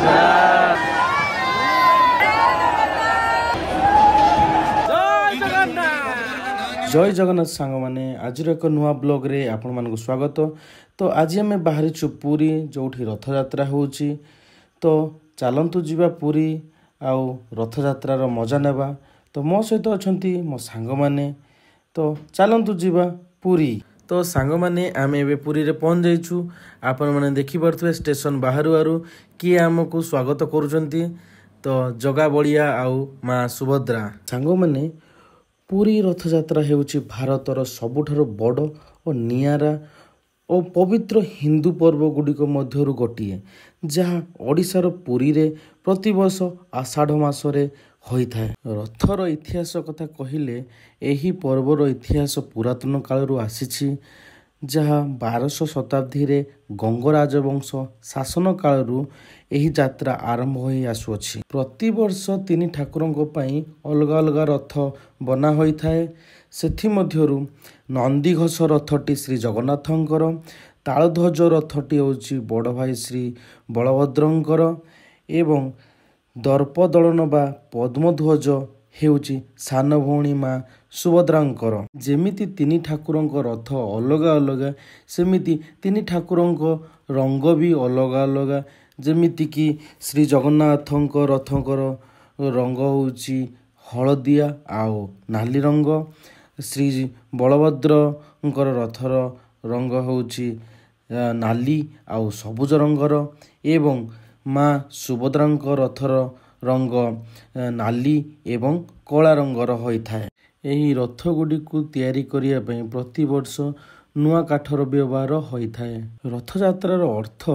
जय जगन्नाथ सांग मैंने आज एक नुआ ब्लॉग रे आपण मानक स्वागत। तो आज आम बाहरीचु पुरी जो रथ यात्रा होची। तो चलतु जीवा पुरी आउ रथ यात्रार मजा नेबा। तो मो सहित अछंती मो सांग माने। तो चलतु जीवा पुरी। तो सांग माने आम ए पुरी रे पहुंच जाइछु। आपण माने देखि परथुवे स्टेशन बाहरु आरु किए आमको स्वागत करूचंती। तो जगा बलिया आउ माँ सुभद्रा सांग माने पुरी रथ यात्रा हेउची भारतर सबुठारु बड़ और नियारा और पवित्र हिंदू पर्व गुड़िक मध्यरु गोटिए, जहाँ ओडिशार पुरी रे प्रतिवर्ष आषाढ़ मासरे होइथाए। रथर इतिहास कथा कहिले एही पर्वर इतिहास पुरातन कालरू आसीछि, जहाँ 1200 शताब्दी रे गंग राजवंश शासन कालरू एही यात्रा आरंभ होई आसुअछि। प्रतिवर्ष तीन ठाकुरंक पई अलगा अलगा रथ बना होइथाए। सेथि मध्यरु नंदीघोष रथटी श्री जगन्नाथंकर, तालध्वज रथटी होछि बड़ भाई श्री बलभद्रंकर एवं दर्पदलन बा पद्मध्वज हेउची सान भौणी माँ सुभद्रांकर। जेमिति तीन ठाकुरंक रथ अलगा अलगा, सेमिति तीन ठाकुरंक रंग भी अलगा अलगा। जेमिति कि श्री जगन्नाथंक रथंकर रंग होउची हलदिया आउ नाली रंग, श्री बलभद्रंकर रथर रंग होउची नाली आउ सबुज रंगर एवं माँ सुभद्रांक रथर रंग नाली एवं कला रंगर होइथाए। एही रथ गुडी को तैयारी करिया पई प्रतिवर्ष नुआ काठर व्यवहार होइथाए। रथ यात्रार अर्थ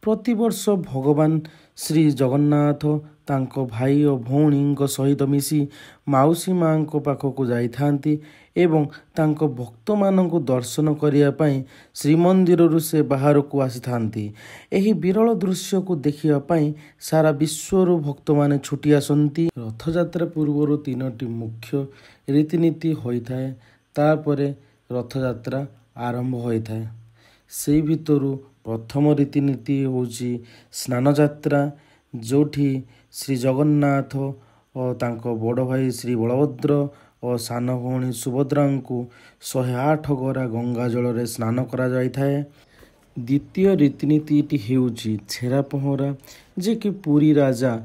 प्रतिवर्ष भगवान श्री जगन्नाथ तांको भाई और भौणी सहित मिसी माउसी माँ को पाखक जाइथांती एवं तांको भक्त मानक दर्शन करिया पई श्रीमंदिर से बाहर को आसीथांती। एही विरल दृश्य को देखिया पई सारा विश्वर भक्त माने छुटी आसंती। रथ यात्रा पूर्व तीनोटी मुख्य रीतिनीति होइथाए, तापरे रथ यात्रा आरंभ होइथाए। सेई भितरु प्रथम रीतिनीति होउची स्नान यात्रा, जोठी श्री जगन्नाथ और तांको बड़ भाई श्री बलभद्र और सान भौणी सुभद्रा को 108 गरा गंगा जल रे स्नान करा जाइथाए। द्वितीय रीतिनीति हेउची छेरा पहरा, जे कि पुरी राजा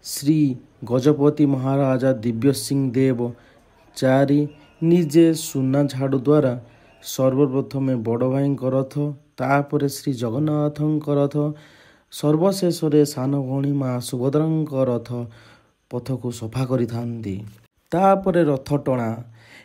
श्री गजपति महाराजा दिव्य सिंह देव चारि निजे सुना झाड़ू द्वारा सर्वप्रथमे बड़ भाई रथ, तापर श्री जगन्नाथ रथ, सर्वशेष सान भौणी माँ सुभद्रा रथ पथ को सफा करिथांती। तापरे रथ टणा।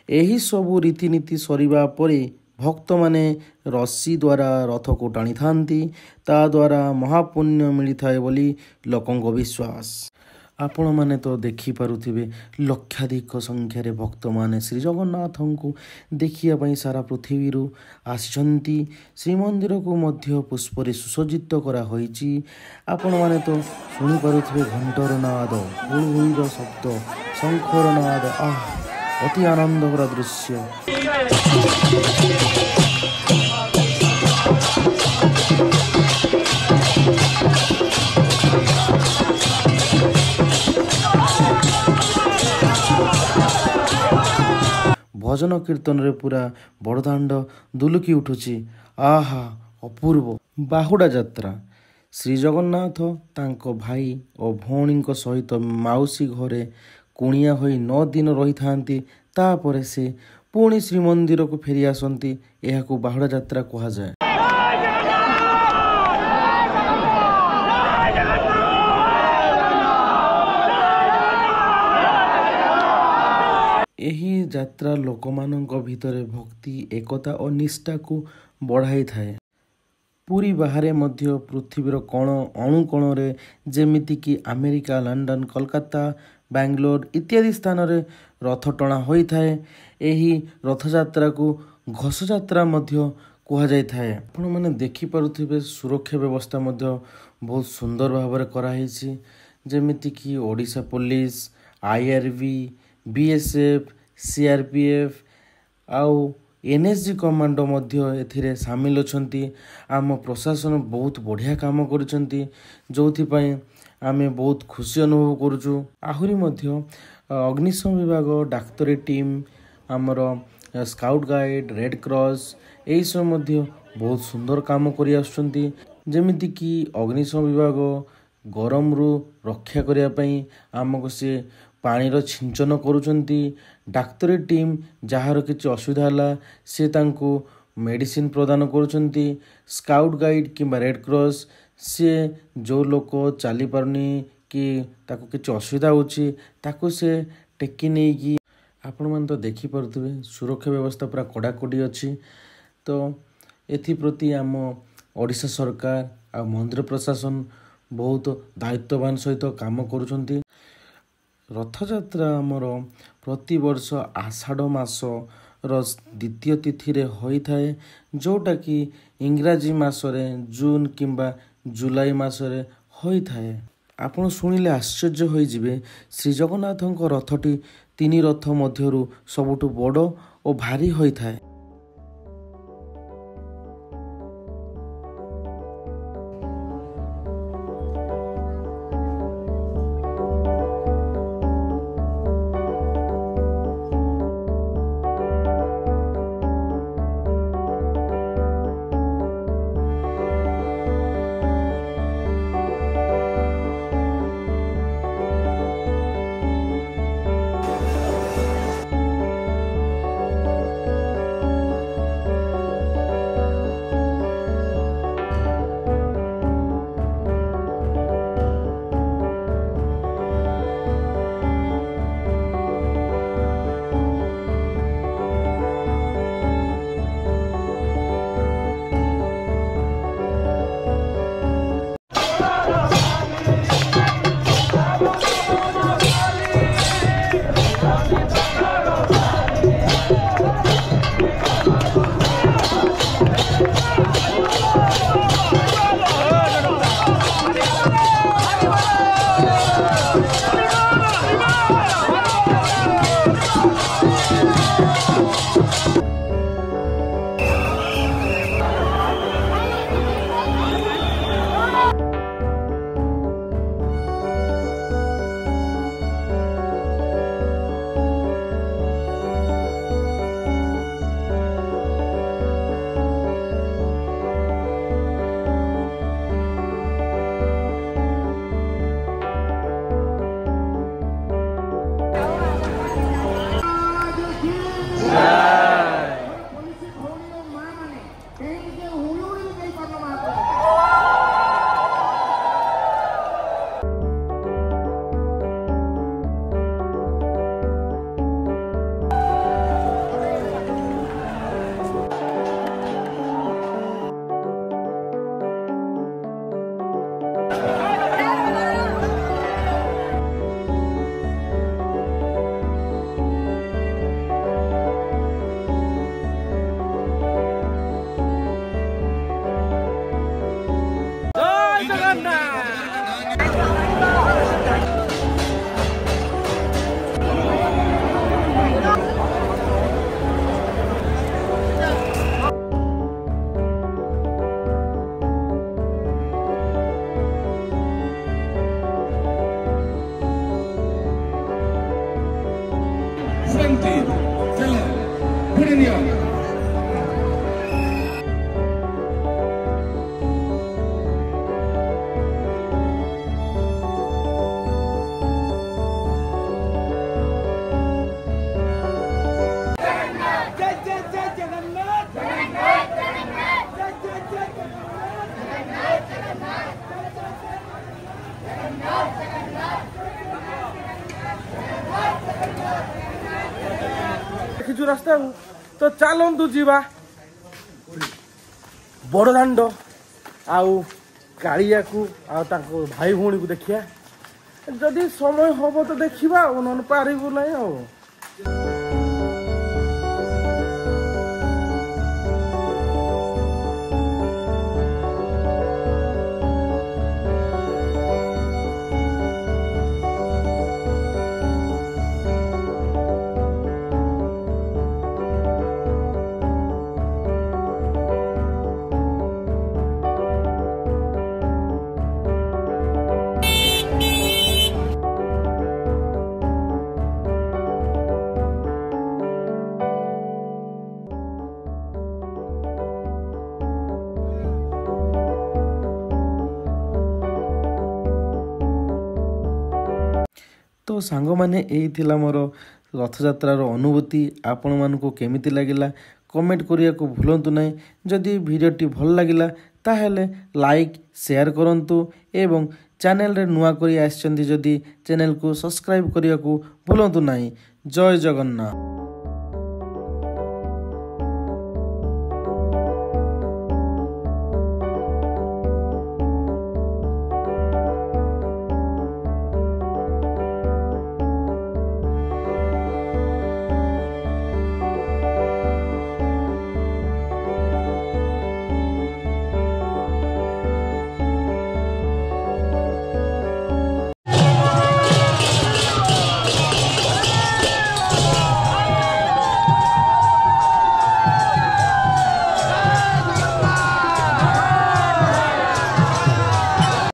एही सबु रीतिनीति सरिबा परे भक्त माने रस्सी द्वारा रथ को टाणी थांती। ता द्वारा महापुण्य मिलिथाए बोली लोकंक विश्वास। आपण माने तो देखि पारुथिबे लक्षाधिक संख्यारे भक्त माने श्री जगन्नाथ को देखिया पई सारा पृथ्वी रु आसिछंती। श्रीमंदिर को मध्य पुष्परे सुसज्जित करा होईची। आपण माने तो सुनि पारुथिबे घंटर नाद, हुलहुलीर शब्द, शंखर नाद। अति आनंदकर दृश्य। भजन कीर्तन रे पूरा बड़दाण्ड दुलुकी उठुची। आहा अपूर्व। बाहुड़ा यात्रा। श्री जगन्नाथ तांको भाई और भौणी सहित माउसी घरे कुणिया होई 9 दिन रही थांती। तापरे से पुणी श्रीमंदिर को फेरी आसंती। एहाकू बाहुड़ा यात्रा कहा जाए। एही यात्रा लोकमानंक भितरे भक्ति, एकता और निष्ठा को बढ़ाई थाए। पुरी बाहरे मध्य पृथ्वीर कोण अणुकोण रे जेमिति कि अमेरिका, लंडन, कोलकाता, बैंगलोर इत्यादि स्थान रे रथ टणा होई थाए। एही रथ यात्रा को घोष यात्रा मध्य कहा जाय थाए। आपण माने देखि पारुथिबे सुरक्षा व्यवस्था मध्य बहुत सुंदर भाव कराई, जेमिति कि Odisha police, IRB, BSF, CRPF आउ NSG कमांडो मध्य एथिरे सामिल अछंती। आम प्रशासन बहुत बढ़िया काम करिसंती, जोथि पई आमे बहुत खुशी अनुभव करुचु। आहुरी मध्य अग्निशम विभाग डाक्तरी टीम आमर स्काउट गाइड रेड क्रॉस यही सब मध्य बहुत सुंदर काम करि आछुंती। जेमिति कि अग्निशम विभाग गरम रु रक्षा करिया पई आमको से पानी रो छिंचन करूचंती। डाक्तरी टीम जहार किछि असुविधा होला से तांको मेडिसिन प्रदान करूचंती। स्काउट गाइड किंबा रेड क्रॉस से जो लोक चली पारनी कि ताको किछि असुविधा होछि ताको से टेकी नै कि आपण मन तो देखि परथबे सुरक्षा व्यवस्था पूरा कड़ाकड़ी अछि। तो एथि प्रति आम ओडिशा सरकार आ मंदिर प्रशासन बहुत दायित्ववान सहित काम करूछंती। रथयात्रा आमर प्रति वर्ष आषाढ़ मास द्वितीय तिथि रे होई थाए, जोटा कि इंग्राजी मासरे जून किंबा जुलाई मासरे होई थाए। आपण शुणिले आश्चर्य होई जिवे श्री जगन्नाथଙ୍କ रथटी तीन रथ मध्यरु सबुठु बड़ और भारी होई थाए। देखिचु रास्ता तो चलतु जीवा बड़दाण्ड आउ कालिया को भाई भौणी को देखिया जदि समय हम तो देखा न पारू ना। तो ସାଙ୍ଗମାନେ ଏଇ ଥିଲା ମୋର ରଥଯାତ୍ରାର ଅନୁଭୂତି। ଆପଣମାନଙ୍କୁ କେମିତି ଲାଗିଲା କମେଣ୍ଟ କରିବାକୁ ଭୁଲନ୍ତୁ ନାହିଁ। ଯଦି ଭିଡ଼ିଓଟି ଭଲ ଲାଗିଲା ତାହେଲେ ଲାଇକ୍ ସେୟାର କରନ୍ତୁ ଏବଂ ଚ୍ୟାନେଲରେ ନୂଆ କରି ଆସିଛନ୍ତି ଯଦି ଚ୍ୟାନେଲକୁ ସବସ୍କ୍ରାଇବ୍ କରିବାକୁ ଭୁଲନ୍ତୁ ନାହିଁ। ଜୟ ଜଗନ୍ନାଥ।